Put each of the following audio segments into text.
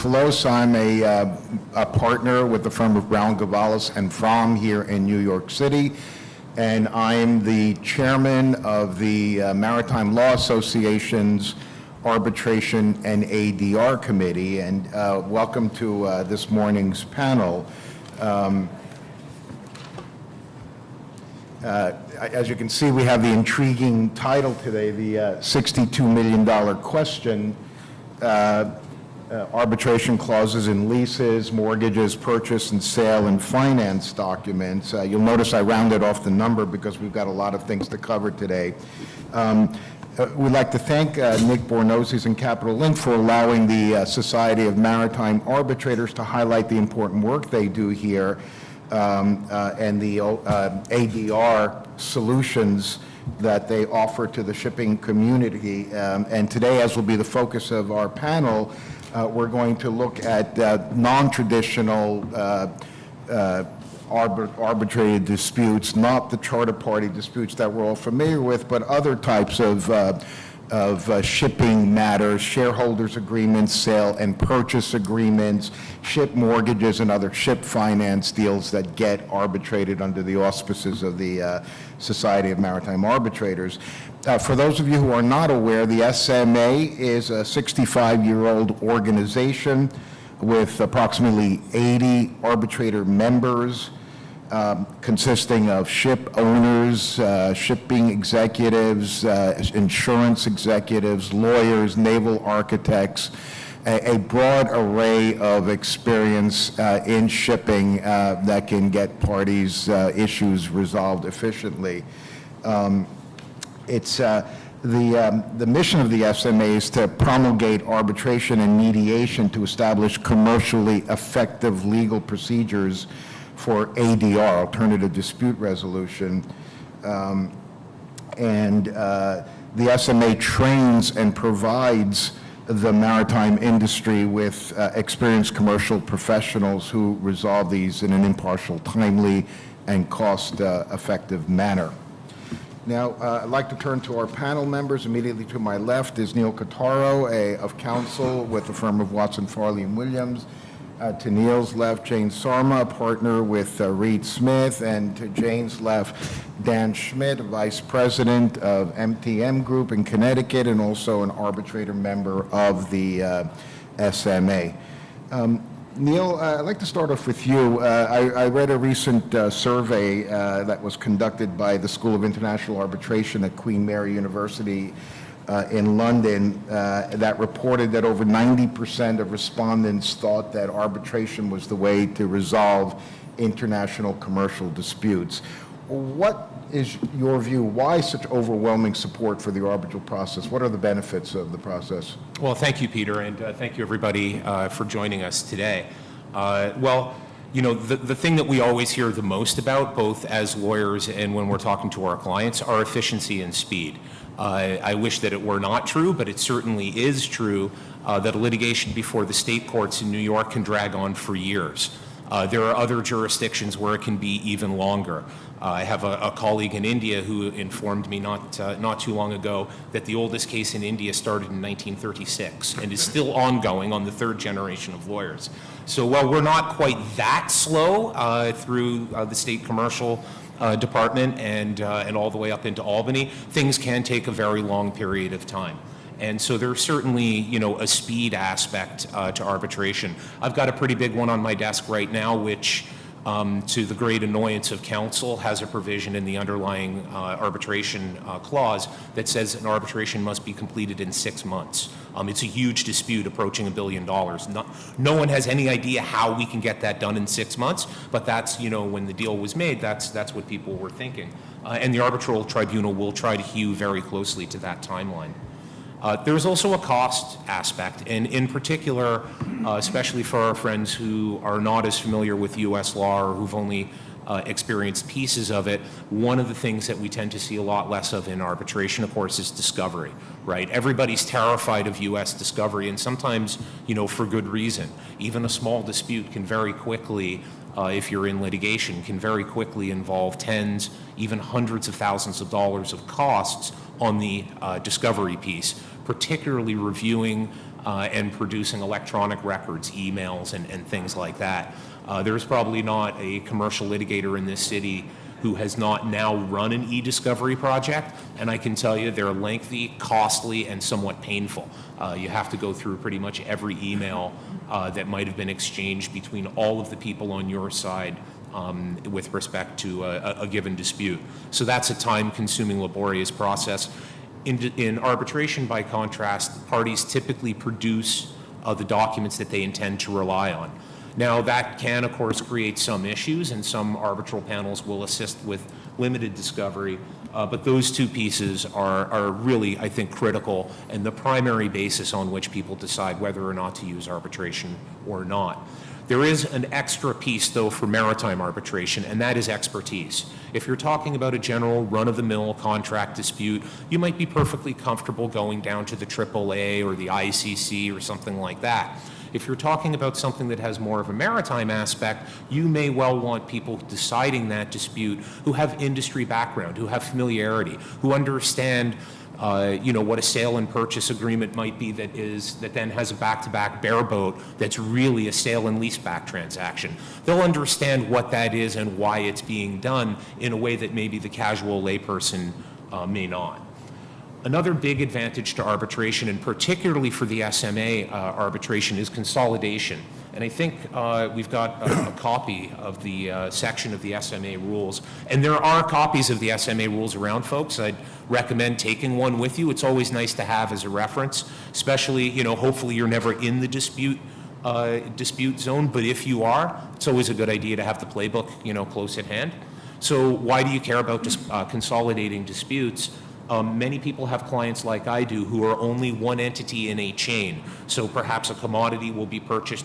Skoufalos. I'm a partner with the firm of Brown, Gavalas, and Fromm here in New York City, and I'm the chairman of the Maritime Law Association's Arbitration and ADR Committee, and welcome to this morning's panel. As you can see, we have the intriguing title today, the $62 million question, arbitration clauses in leases, mortgages, purchase and sale, and finance documents. You'll notice I rounded off the number because we've got a lot of things to cover today. We'd like to thank Nick Bornozis and Capital Link for allowing the Society of Maritime Arbitrators to highlight the important work they do here and the ADR solutions that they offer to the shipping community. And today, as will be the focus of our panel, we're going to look at non-traditional arbitrated disputes, not the charter party disputes that we're all familiar with, but other types of shipping matters, shareholders agreements, sale and purchase agreements, ship mortgages, and other ship finance deals that get arbitrated under the auspices of the Society of Maritime Arbitrators. For those of you who are not aware, the SMA is a 65-year-old organization with approximately 80 arbitrator members, consisting of ship owners, shipping executives, insurance executives, lawyers, naval architects, a broad array of experience in shipping that can get parties' issues resolved efficiently. The mission of the SMA is to promulgate arbitration and mediation to establish commercially effective legal procedures for ADR, alternative dispute resolution. The SMA trains and provides the maritime industry with experienced commercial professionals who resolve these in an impartial, timely, and cost-effective manner. Now, I'd like to turn to our panel members. Immediately to my left is Neil Quartaro of Counsel with the firm of Watson, Farley, and Williams. To Neil's left, Jane Sarma, partner with Reed Smith, and to Jane's left, Dan Schmidt, Vice President of MTM Group in Connecticut, and also an arbitrator member of the SMA. Neil, I'd like to start off with you. I read a recent survey that was conducted by the School of International Arbitration at Queen Mary University in London that reported that over 90% of respondents thought that arbitration was the way to resolve international commercial disputes. What is your view? Why such overwhelming support for the arbitral process? What are the benefits of the process? Well, thank you, Peter, and thank you, everybody, for joining us today. Well, you know, the thing that we always hear the most about, both as lawyers and when we're talking to our clients, are efficiency and speed. I wish that it were not true, but it certainly is true that a litigation before the state courts in New York can drag on for years. There are other jurisdictions where it can be even longer. I have a colleague in India who informed me not too long ago that the oldest case in India started in 1936 and is still ongoing on the third generation of lawyers. So while we're not quite that slow through the state commercial department and all the way up into Albany, things can take a very long period of time. And so there's certainly, you know, a speed aspect to arbitration. I've got a pretty big one on my desk right now, which, to the great annoyance of counsel, has a provision in the underlying arbitration clause that says an arbitration must be completed in 6 months. It's a huge dispute approaching $1 billion. No one has any idea how we can get that done in 6 months, but that's, you know, when the deal was made, that's what people were thinking. And the arbitral tribunal will try to hew very closely to that timeline. There's also a cost aspect, and in particular, especially for our friends who are not as familiar with U.S. law or who've only experienced pieces of it, one of the things that we tend to see a lot less of in arbitration, of course, is discovery, right? Everybody's terrified of U.S. discovery, and sometimes, you know, for good reason. Even a small dispute can very quickly, if you're in litigation, can very quickly involve tens, even hundreds of thousands of dollars of costs on the discovery piece, particularly reviewing and producing electronic records, emails, and things like that. There's probably not a commercial litigator in this city who has not now run an e-discovery project, and I can tell you they're lengthy, costly, and somewhat painful. You have to go through pretty much every email that might have been exchanged between all of the people on your side with respect to a given dispute. So that's a time-consuming, laborious process. In arbitration, by contrast, parties typically produce the documents that they intend to rely on. Now, that can, of course, create some issues, and some arbitral panels will assist with limited discovery, but those two pieces are really, I think, critical and the primary basis on which people decide whether or not to use arbitration or not. There is an extra piece, though, for maritime arbitration, and that is expertise. If you're talking about a general run-of-the-mill contract dispute, you might be perfectly comfortable going down to the AAA or the ICC or something like that. If you're talking about something that has more of a maritime aspect, you may well want people deciding that dispute who have industry background, who have familiarity, who understand what a sale and purchase agreement might be that then has a back-to-back bareboat that's really a sale and leaseback transaction. They'll understand what that is and why it's being done in a way that maybe the casual layperson may not. Another big advantage to arbitration, and particularly for the SMA arbitration, is consolidation. And I think we've got a copy of the section of the SMA rules. And there are copies of the SMA rules around, folks. I'd recommend taking one with you. It's always nice to have as a reference, especially, hopefully you're never in the dispute zone, but if you are, it's always a good idea to have the playbook, close at hand. So why do you care about consolidating disputes? Many people have clients like I do who are only one entity in a chain. So perhaps a commodity will be purchased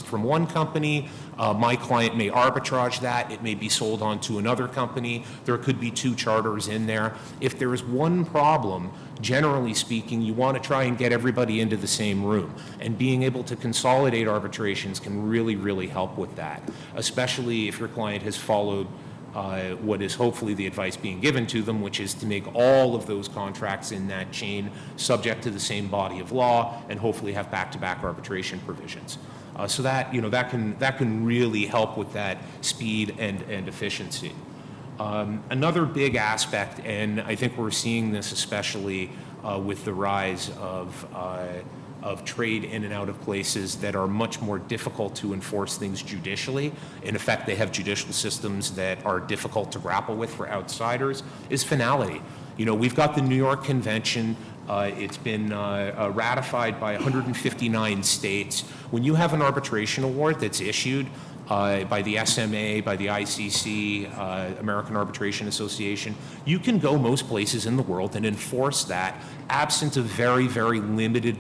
from one company. My client may arbitrage that. It may be sold on to another company. There could be two charters in there. If there is one problem, generally speaking, you want to try and get everybody into the same room. And being able to consolidate arbitrations can really, really help with that, especially if your client has followed what is hopefully the advice being given to them, which is to make all of those contracts in that chain subject to the same body of law and hopefully have back-to-back arbitration provisions. So that can really help with that speed and efficiency. Another big aspect, and I think we're seeing this especially with the rise of trade in and out of places that are much more difficult to enforce things judicially. In effect, they have judicial systems that are difficult to grapple with for outsiders, is finality. We've got the New York Convention. It's been ratified by 159 states. When you have an arbitration award that's issued by the SMA, by the ICC, American Arbitration Association, you can go most places in the world and enforce that absent a very, very limited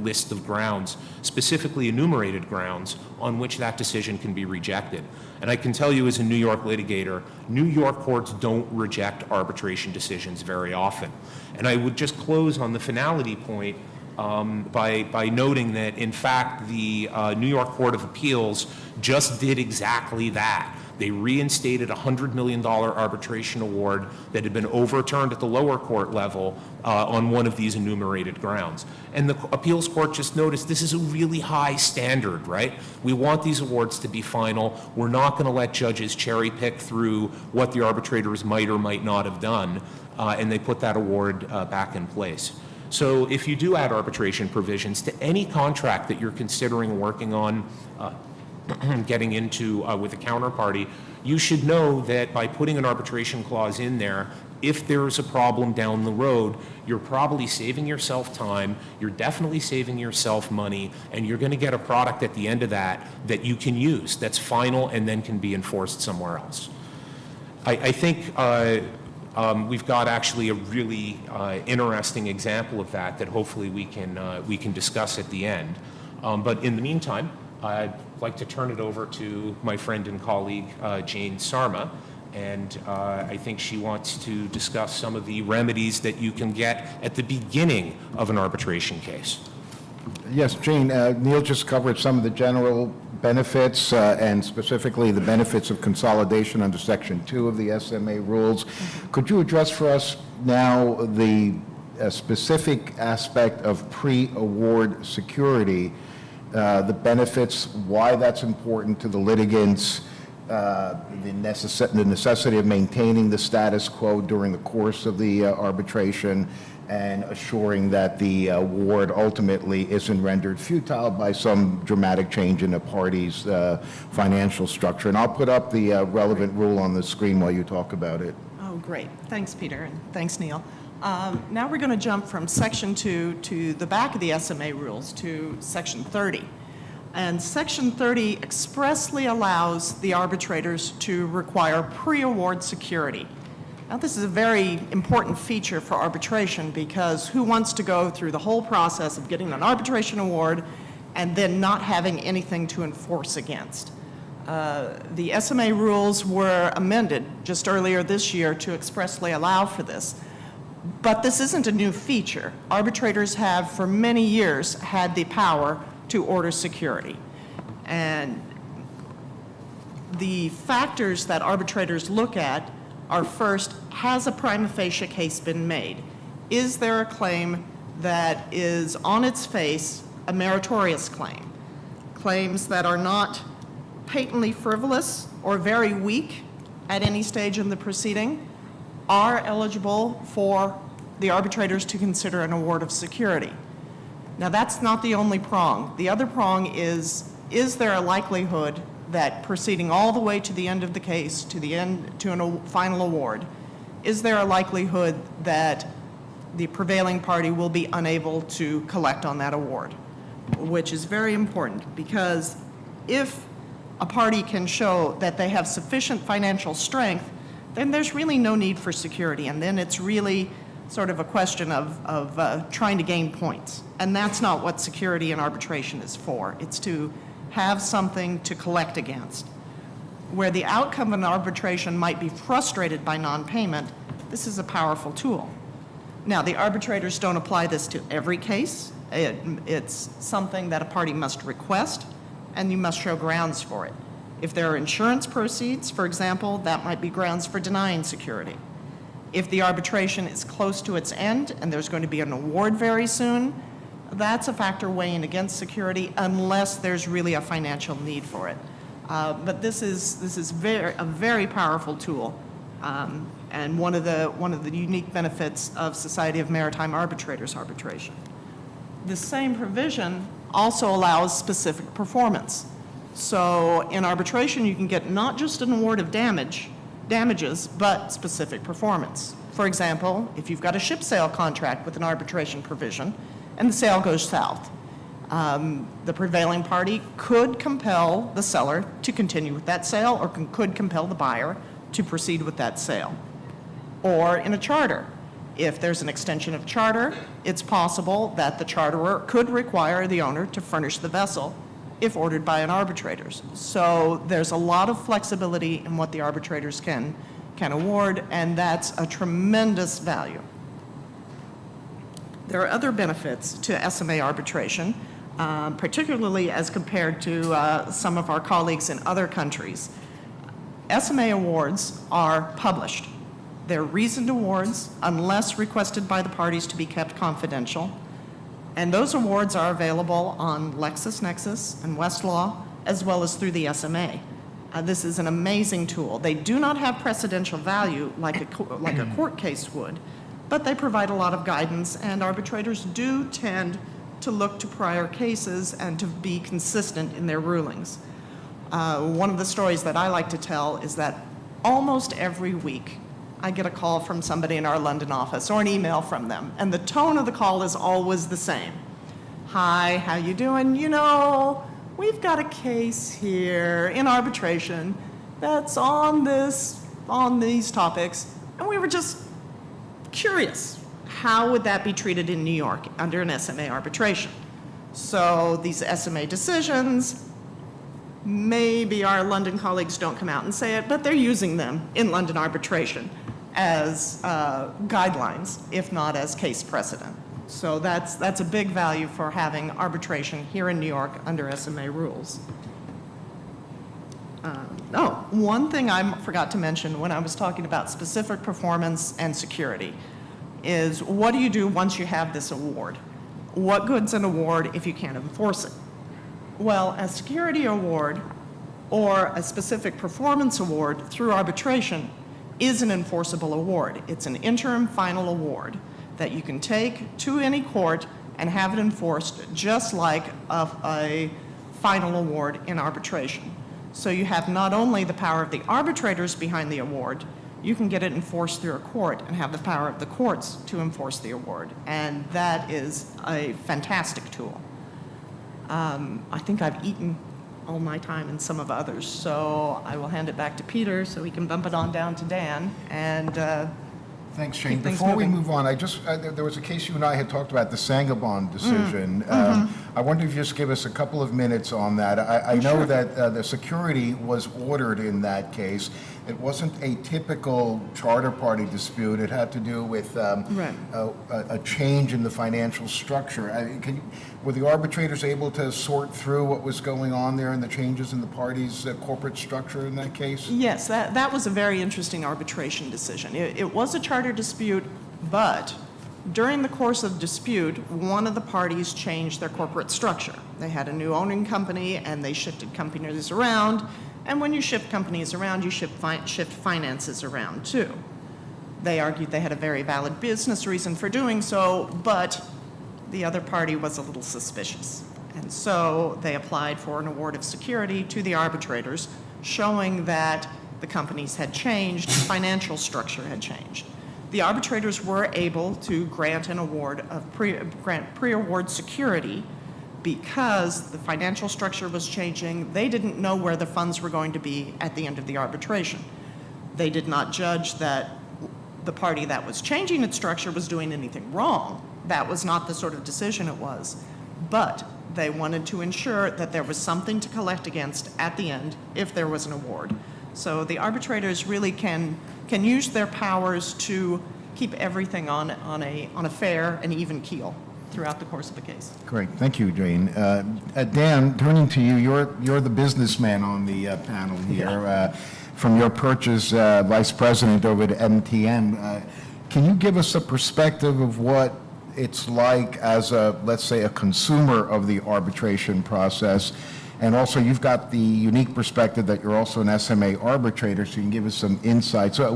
list of grounds, specifically enumerated grounds, on which that decision can be rejected. And I can tell you as a New York litigator, New York courts don't reject arbitration decisions very often. And I would just close on the finality point by noting that, in fact, the New York Court of Appeals just did exactly that. They reinstated a $100 million arbitration award that had been overturned at the lower court level on one of these enumerated grounds. And the appeals court just noticed this is a really high standard, right? We want these awards to be final. We're not going to let judges cherry pick through what the arbitrators might or might not have done, and they put that award back in place. So if you do add arbitration provisions to any contract that you're considering working on, getting into with a counterparty, you should know that by putting an arbitration clause in there, if there's a problem down the road, you're probably saving yourself time, you're definitely saving yourself money, and you're going to get a product at the end of that that you can use, that's final and then can be enforced somewhere else. I think we've got actually a really interesting example of that hopefully we can discuss at the end. But in the meantime, I'd like to turn it over to my friend and colleague, Jane Sarma, and I think she wants to discuss some of the remedies that you can get at the beginning of an arbitration case. Yes, Jane, Neil just covered some of the general benefits and specifically the benefits of consolidation under Section 2 of the SMA rules. Could you address for us now the a specific aspect of pre-award security, the benefits, why that's important to the litigants, the necessity of maintaining the status quo during the course of the arbitration, and assuring that the award ultimately isn't rendered futile by some dramatic change in a party's financial structure. And I'll put up the relevant rule on the screen while you talk about it. Oh, great. Thanks, Peter, and thanks, Neil. Now we're going to jump from Section 2 to the back of the SMA rules to Section 30. And Section 30 expressly allows the arbitrators to require pre-award security. Now, this is a very important feature for arbitration because who wants to go through the whole process of getting an arbitration award and then not having anything to enforce against? The SMA rules were amended just earlier this year to expressly allow for this. But this isn't a new feature. Arbitrators have, for many years, had the power to order security. And the factors that arbitrators look at are, first, has a prima facie case been made? Is there a claim that is on its face a meritorious claim? Claims that are not patently frivolous or very weak at any stage in the proceeding are eligible for the arbitrators to consider an award of security. Now, that's not the only prong. The other prong is there a likelihood that proceeding all the way to the end of the case, to a final award, is there a likelihood that the prevailing party will be unable to collect on that award? Which is very important, because if a party can show that they have sufficient financial strength, then there's really no need for security, and then it's really sort of a question of trying to gain points. And that's not what security in arbitration is for. It's to have something to collect against. Where the outcome of an arbitration might be frustrated by non-payment, this is a powerful tool. Now, the arbitrators don't apply this to every case. It's something that a party must request, and you must show grounds for it. If there are insurance proceeds, for example, that might be grounds for denying security. If the arbitration is close to its end and there's going to be an award very soon, that's a factor weighing against security unless there's really a financial need for it. But this is a very powerful tool, and one of the unique benefits of Society of Maritime Arbitrators arbitration. The same provision also allows specific performance. So in arbitration, you can get not just an award of damages, but specific performance. For example, if you've got a ship sale contract with an arbitration provision and the sale goes south, the prevailing party could compel the seller to continue with that sale, or could compel the buyer to proceed with that sale. Or in a charter, if there's an extension of charter, it's possible that the charterer could require the owner to furnish the vessel if ordered by an arbitrator. So there's a lot of flexibility in what the arbitrators can award, and that's a tremendous value. There are other benefits to SMA arbitration, particularly as compared to some of our colleagues in other countries. SMA awards are published. They're reasoned awards unless requested by the parties to be kept confidential. And those awards are available on LexisNexis and Westlaw, as well as through the SMA. This is an amazing tool. They do not have precedential value like a court case would, but they provide a lot of guidance, and arbitrators do tend to look to prior cases and to be consistent in their rulings. One of the stories that I like to tell is that almost every week I get a call from somebody in our London office or an email from them, and the tone of the call is always the same. Hi, how you doing? You know, we've got a case here in arbitration that's on these topics, and we were just curious. How would that be treated in New York under an SMA arbitration? So these SMA decisions, maybe our London colleagues don't come out and say it, but they're using them in London arbitration as guidelines, if not as case precedent. So that's a big value for having arbitration here in New York under SMA rules. One thing I forgot to mention when I was talking about specific performance and security. is what do you do once you have this award? What good's an award if you can't enforce it? Well, a security award or a specific performance award through arbitration is an enforceable award. It's an interim final award that you can take to any court and have it enforced just like a final award in arbitration. So you have not only the power of the arbitrators behind the award, you can get it enforced through a court and have the power of the courts to enforce the award. And that is a fantastic tool. I think I've eaten all my time and some of others, so I will hand it back to Peter so he can bump it on down to Dan and Thanks, Shane. keep things Before we moving. move on, there was a case you and I had talked about, the Sangamon decision. I wonder if you just give us a couple of minutes on that. I know Sure. that the security was ordered in that case. It wasn't a typical charter party dispute. It had to do with Right. a change in the financial structure. Were the arbitrators able to sort through what was going on there and the changes in the parties' corporate structure in that case? Yes, that was a very interesting arbitration decision. It was a charter dispute, but during the course of the dispute, one of the parties changed their corporate structure. They had a new owning company, and they shifted companies around. And when you shift companies around, you shift finances around, too. They argued they had a very valid business reason for doing so, but the other party was a little suspicious. And so they applied for an award of security to the arbitrators, showing that the companies had changed, financial structure had changed. The arbitrators were able to grant an award of pre-award security because the financial structure was changing. They didn't know where the funds were going to be at the end of the arbitration. They did not judge that the party that was changing its structure was doing anything wrong. That was not the sort of decision it was. But they wanted to ensure that there was something to collect against at the end if there was an award. So the arbitrators really can use their powers to keep everything on a fair and even keel throughout the course of the case. Great, thank you, Jane. Dan, turning to you, you're the businessman on the panel here. From your purchase vice president over at MTM, can you give us a perspective of what it's like as let's say, a consumer of the arbitration process? And also, you've got the unique perspective that you're also an SMA arbitrator, so you can give us some insight. So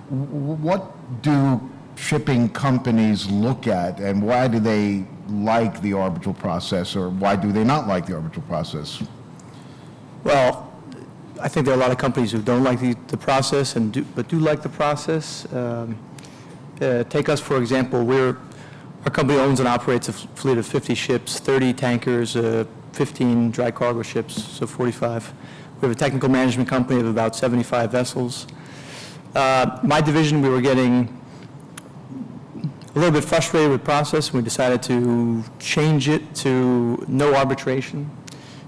what do shipping companies look at, and why do they like the arbitral process, or why do they not like the arbitral process? Well, I think there are a lot of companies who don't like the process but do like the process. Take us, for example. Our company owns and operates a fleet of 50 ships, 30 tankers, 15 dry cargo ships, so 45. We have a technical management company of about 75 vessels. My division, we were getting a little bit frustrated with process, and we decided to change it to no arbitration,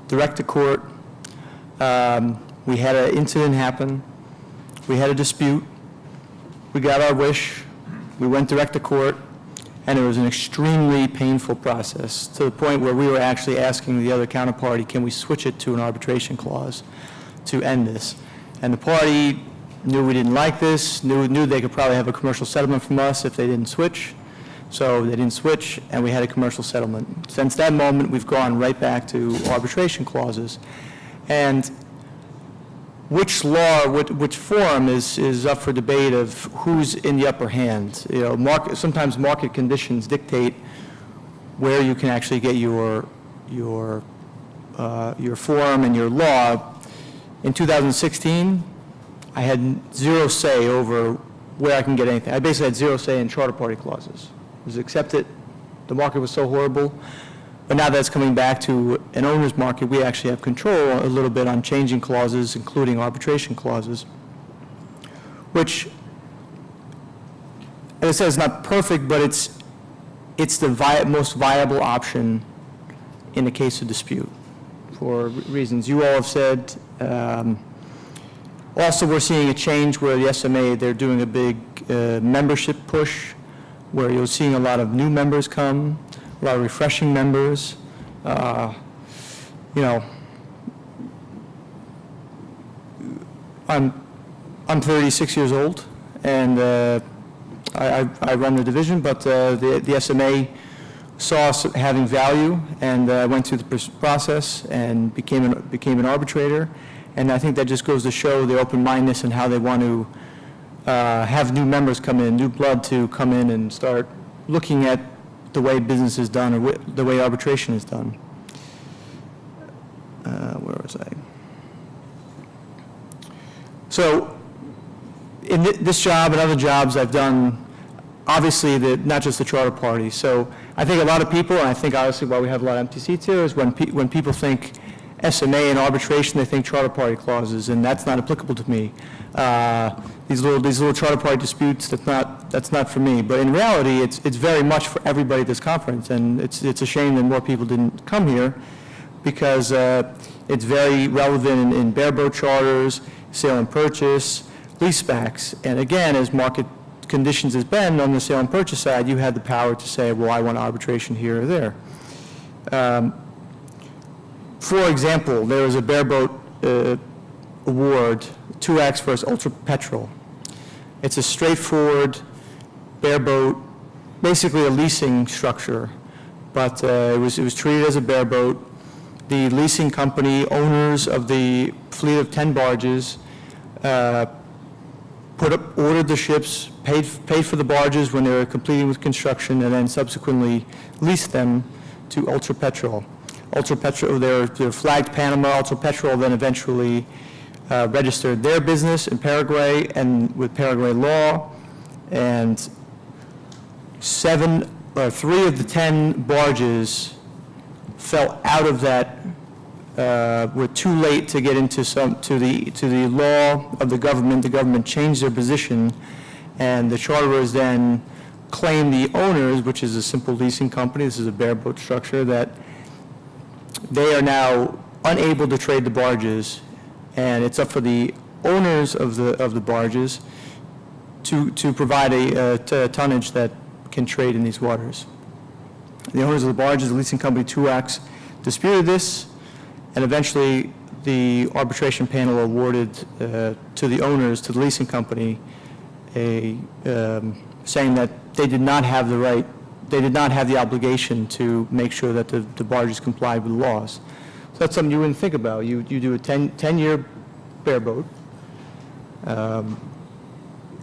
direct to court. We had an incident happen. We had a dispute. We got our wish. We went direct to court, and it was an extremely painful process to the point where we were actually asking the other counterparty, can we switch it to an arbitration clause to end this? And the party knew we didn't like this, knew they could probably have a commercial settlement from us if they didn't switch. So they didn't switch, and we had a commercial settlement. Since that moment, we've gone right back to arbitration clauses. And which law, which forum is up for debate of who's in the upper hand. You know, sometimes market conditions dictate where you can actually get your forum and your law. In 2016, I had zero say over where I can get anything. I basically had zero say in charter party clauses. It was accepted. The market was so horrible. But now that it's coming back to an owner's market, we actually have control a little bit on changing clauses, including arbitration clauses, which, as I said, it's not perfect, but it's the most viable option in the case of dispute for reasons you all have said. Also, we're seeing a change where the SMA, they're doing a big membership push, where you're seeing a lot of new members come, a lot of refreshing members. You know, I'm 36 years old, and I run the division, but the SMA saw us having value, and went through the process and became an arbitrator. And I think that just goes to show the open-mindedness and how they want to have new members come in, new blood to come in and start looking at the way business is done, or the way arbitration is done. Where was I? So, in this job and other jobs I've done, obviously, not just the charter party. So I think a lot of people, and I think obviously why we have a lot of empty seats here, is when people think SMA and arbitration, they think charter party clauses, and that's not applicable to me. These little charter party disputes, that's not for me. But in reality, it's very much for everybody at this conference, and it's a shame that more people didn't come here, because it's very relevant in bareboat charters, sale and purchase, leasebacks. And again, as market conditions has been on the sale and purchase side, you had the power to say, well, I want arbitration here or there. For example, there was a bareboat award, 2X versus Ultra Petrol. It's a straightforward bareboat, basically a leasing structure, but it was treated as a bareboat. The leasing company, owners of the fleet of 10 barges, ordered the ships, paid for the barges when they were completing with construction, and then subsequently leased them to Ultra Petrol. Ultra Petrol, they're flagged Panama. Ultra Petrol then eventually registered their business in Paraguay and with Paraguay law, and 3 of the 10 barges fell out of that, were too late to get into to the law of the government. The government changed their position, and the charterers then claimed the owners, which is a simple leasing company, this is a bareboat structure, that they are now unable to trade the barges, and it's up for the owners of the barges to provide a tonnage that can trade in these waters. The owners of the barges, the leasing company 2X, disputed this, and eventually the arbitration panel awarded to the owners, to the leasing company, saying that they did not have the right, they did not have the obligation to make sure that the barges complied with the laws. So that's something you wouldn't think about. You do a 10-year bareboat.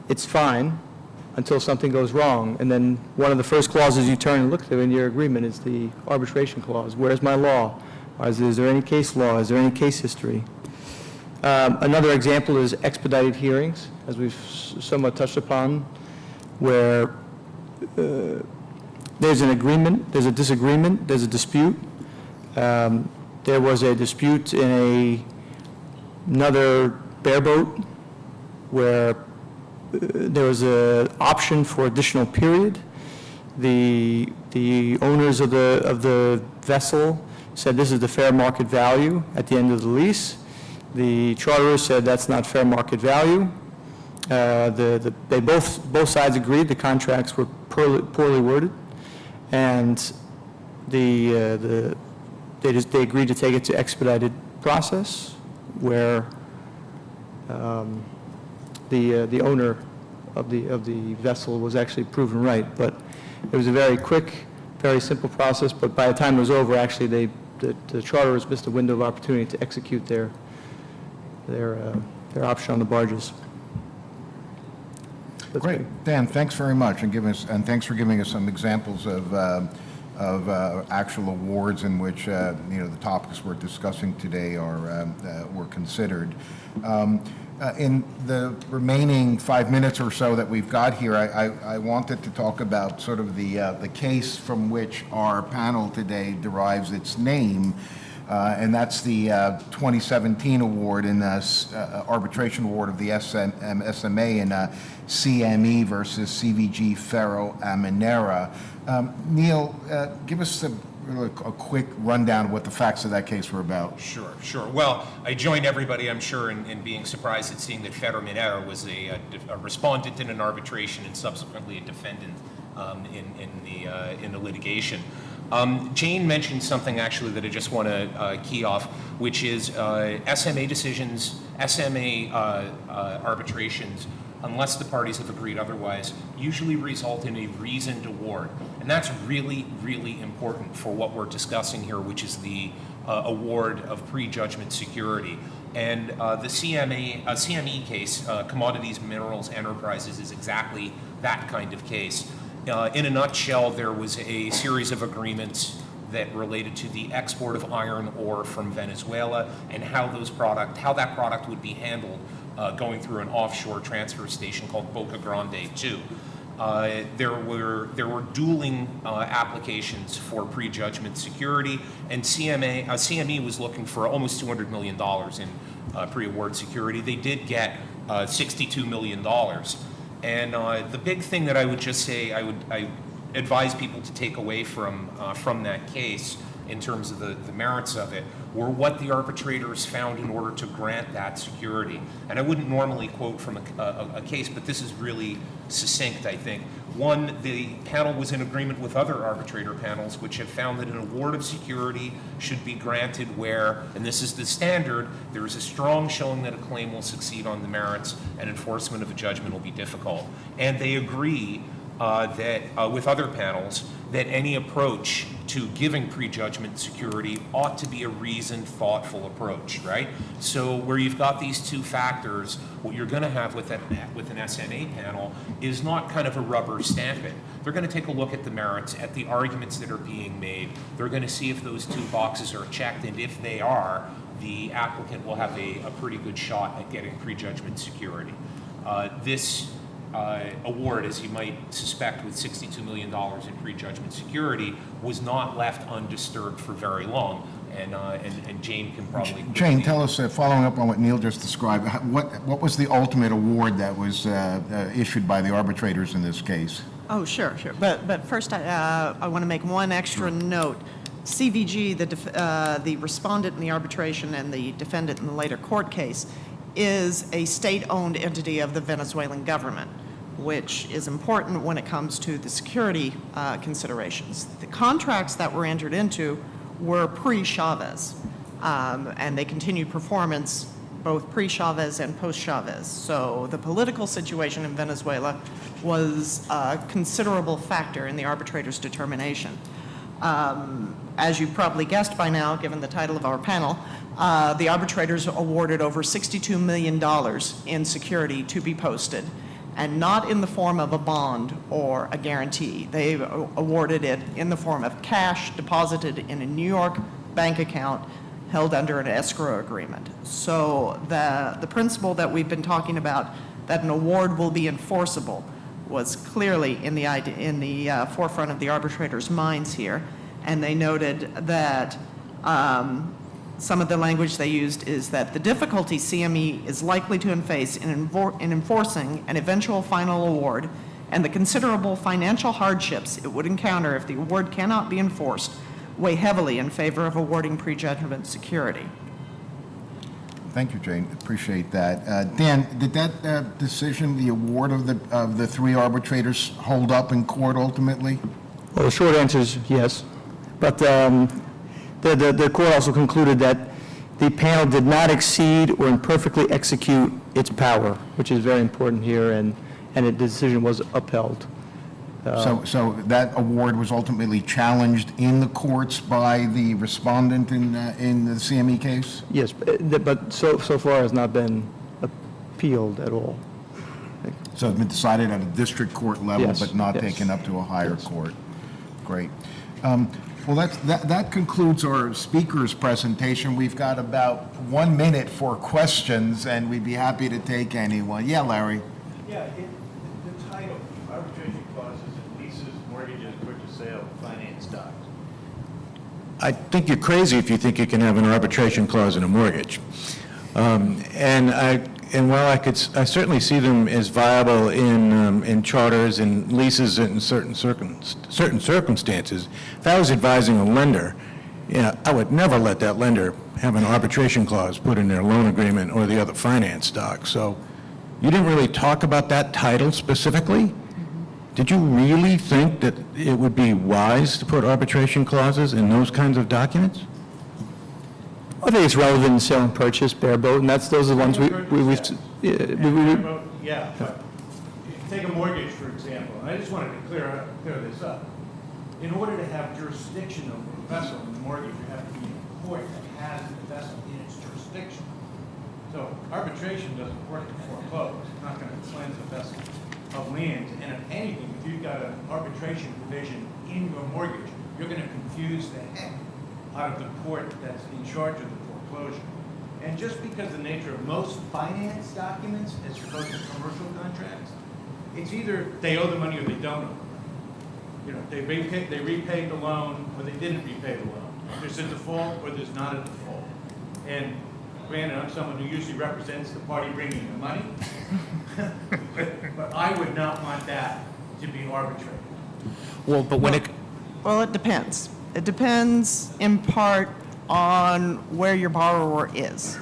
It's fine until something goes wrong, and then one of the first clauses you turn and look to in your agreement is the arbitration clause. Where's my law? Is there any case law? Is there any case history? Another example is expedited hearings, as we've somewhat touched upon, where there's an agreement, there's a disagreement, there's a dispute. There was a dispute in another bareboat where there was an option for additional period. The owners of the vessel said this is the fair market value at the end of the lease. The charterer said that's not fair market value. They both sides agreed the contracts were poorly worded, and they agreed to take it to expedited process, where the owner of the vessel was actually proven right. But it was a very quick, very simple process. But by the time it was over, actually the charterers missed a window of opportunity to execute their option on the barges. That's Great. good. Dan, thanks very much, and thanks for giving us some examples of actual awards in which the topics we're discussing today were considered. In the remaining 5 minutes or so that we've got here, I wanted to talk about sort of the case from which our panel today derives its name, and that's the 2017 award in arbitration award of the SMA in CME versus CVG Ferro Amanera. Neil, give us a quick rundown of what the facts of that case were about. Sure. Well, I join everybody, I'm sure, in being surprised at seeing that Ferro Amanera was a respondent in an arbitration and subsequently a defendant in the litigation. Jane mentioned something actually that I just want to key off, which is SMA decisions, SMA arbitrations unless the parties have agreed otherwise, usually result in a reasoned award. And that's really, really important for what we're discussing here, which is the award of prejudgment security. And the CME case, Commodities, Minerals, Enterprises, is exactly that kind of case. In a nutshell, there was a series of agreements that related to the export of iron ore from Venezuela and how that product would be handled going through an offshore transfer station called Boca Grande 2. There were dueling applications for prejudgment security, and CME was looking for almost $200 million in pre-award security. They did get $62 million. And the big thing that I would just say, I advise people to take away from that case in terms of the merits of it, were what the arbitrators found in order to grant that security. And I wouldn't normally quote from a case, but this is really succinct, I think. One, the panel was in agreement with other arbitrator panels which have found that an award of security should be granted where, and this is the standard, there is a strong showing that a claim will succeed on the merits and enforcement of a judgment will be difficult. And they agree that with other panels, that any approach to giving prejudgment security ought to be a reasoned, thoughtful approach, right? So where you've got these two factors, what you're going to have with an SNA panel is not kind of a rubber stamp it. They're going to take a look at the merits, at the arguments that are being made. They're going to see if those two boxes are checked, and if they are, the applicant will have a pretty good shot at getting prejudgment security. This award, as you might suspect, with $62 million in prejudgment security, was not left undisturbed for very long. And Jane can probably... Jane, tell us, following up on what Neil just described, what was the ultimate award that was issued by the arbitrators in this case? Oh, sure. But first, I want to make one extra note. CVG, the respondent in the arbitration and the defendant in the later court case, is a state-owned entity of the Venezuelan government, which is important when it comes to the security considerations. The contracts that were entered into were pre-Chavez, and they continued performance both pre-Chavez and post-Chavez. So the political situation in Venezuela was a considerable factor in the arbitrator's determination. As you probably guessed by now, given the title of our panel, the arbitrators awarded over $62 million in security to be posted, and not in the form of a bond or a guarantee. They awarded it in the form of cash deposited in a New York bank account held under an escrow agreement. So the principle that we've been talking about, that an award will be enforceable, was clearly in the forefront of the arbitrators' minds here. And they noted that some of the language they used is that the difficulty CME is likely to face in enforcing an eventual final award and the considerable financial hardships it would encounter if the award cannot be enforced weigh heavily in favor of awarding prejudgment security. Thank you, Jane. Appreciate that. Dan, did that decision, the award of the three arbitrators, hold up in court ultimately? Well, the short answer is yes. But the court also concluded that the panel did not exceed or imperfectly execute its power, which is very important here, and the decision was upheld. So that award was ultimately challenged in the courts by the respondent in the CME case? Yes, but so far has not been appealed at all. So it's been decided at a district court level, Yes, but not yes. taken up to a higher Yes. court. Great. Well, that concludes our speaker's presentation. We've got about 1 minute for questions, and we'd be happy to take anyone. Yeah, Larry? Yeah, the title, Arbitration Clauses and Leases, Mortgages, Purchase, Sale, Finance Docs. I think you're crazy if you think you can have an arbitration clause in a mortgage. And while I certainly see them as viable in charters and leases in certain circumstances, if I was advising a lender, I would never let that lender have an arbitration clause put in their loan agreement or the other finance doc. So you didn't really talk about that title specifically? Did you really think that it would be wise to put arbitration clauses in those kinds of documents? I think it's relevant in sale and purchase, bareboat, and those are the ones we've... Yeah, but take a mortgage, for example, and I just wanted to clear this up. In order to have jurisdiction over a vessel in the mortgage, you have to be in a court that has the vessel in its jurisdiction. So arbitration doesn't work to foreclose. It's not going to cleanse a vessel of land. And if anything, if you've got an arbitration provision in your mortgage, you're going to confuse the heck out of the court that's in charge of the foreclosure. And just because the nature of most finance documents, as opposed to commercial contracts, it's either they owe the money or they don't owe the money. You know, they repaid the loan or they didn't repay the loan. There's a default or there's not a default. And granted, I'm someone who usually represents the party bringing the money, but I would not want that to be arbitrary. Well, but when it, Well, it depends. It depends in part on where your borrower is,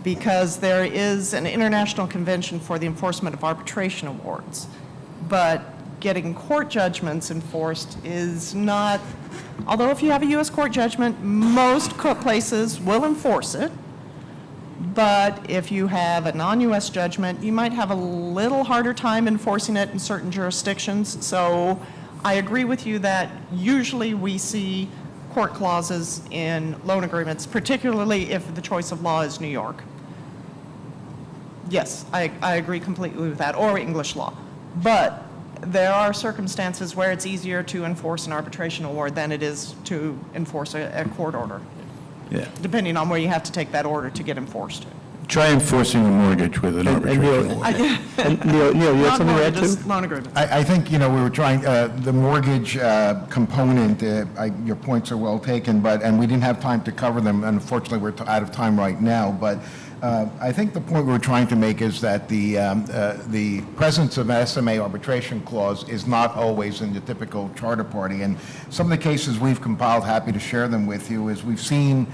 because there is an international convention for the enforcement of arbitration awards, but getting court judgments enforced is not, although if you have a U.S. court judgment, most places will enforce it, but if you have a non-U.S. judgment, you might have a little harder time enforcing it in certain jurisdictions. So I agree with you that usually we see court clauses in loan agreements, particularly if the choice of law is New York. Yes, I agree completely with that, or English law. But there are circumstances where it's easier to enforce an arbitration award than it is to enforce a court order, Yeah. depending on where you have to take that order to get enforced. Try enforcing a mortgage with an And Neil, arbitration award. and Neil, you had Not something to add mortgages, too? loan agreements. I think, we were trying, the mortgage component, your points are well taken, and we didn't have time to cover them. Unfortunately, we're out of time right now, but I think the point we were trying to make is that the presence of an SMA arbitration clause is not always in the typical charter party. And some of the cases we've compiled, happy to share them with you, is we've seen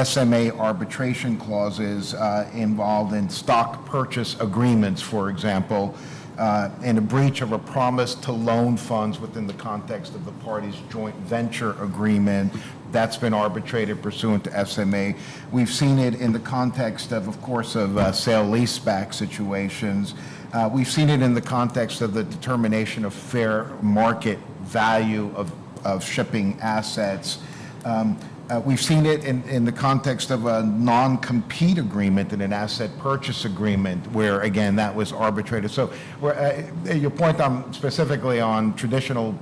SMA arbitration clauses involved in stock purchase agreements, for example, in a breach of a promise to loan funds within the context of the parties' joint venture agreement. That's been arbitrated pursuant to SMA. We've seen it in the context of course, of sale-leaseback situations. We've seen it in the context of the determination of fair market value of shipping assets. We've seen it in the context of a non-compete agreement and an asset purchase agreement where, again, that was arbitrated. So your point specifically on traditional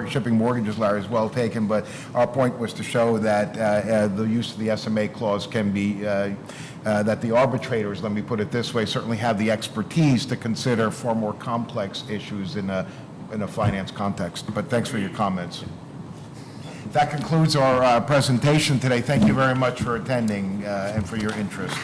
shipping mortgages, Larry, is well taken, but our point was to show that the use of the SMA clause can be, that the arbitrators, let me put it this way, certainly have the expertise to consider far more complex issues in a finance context. But thanks for your comments. That concludes our presentation today. Thank you very much for attending and for your interest.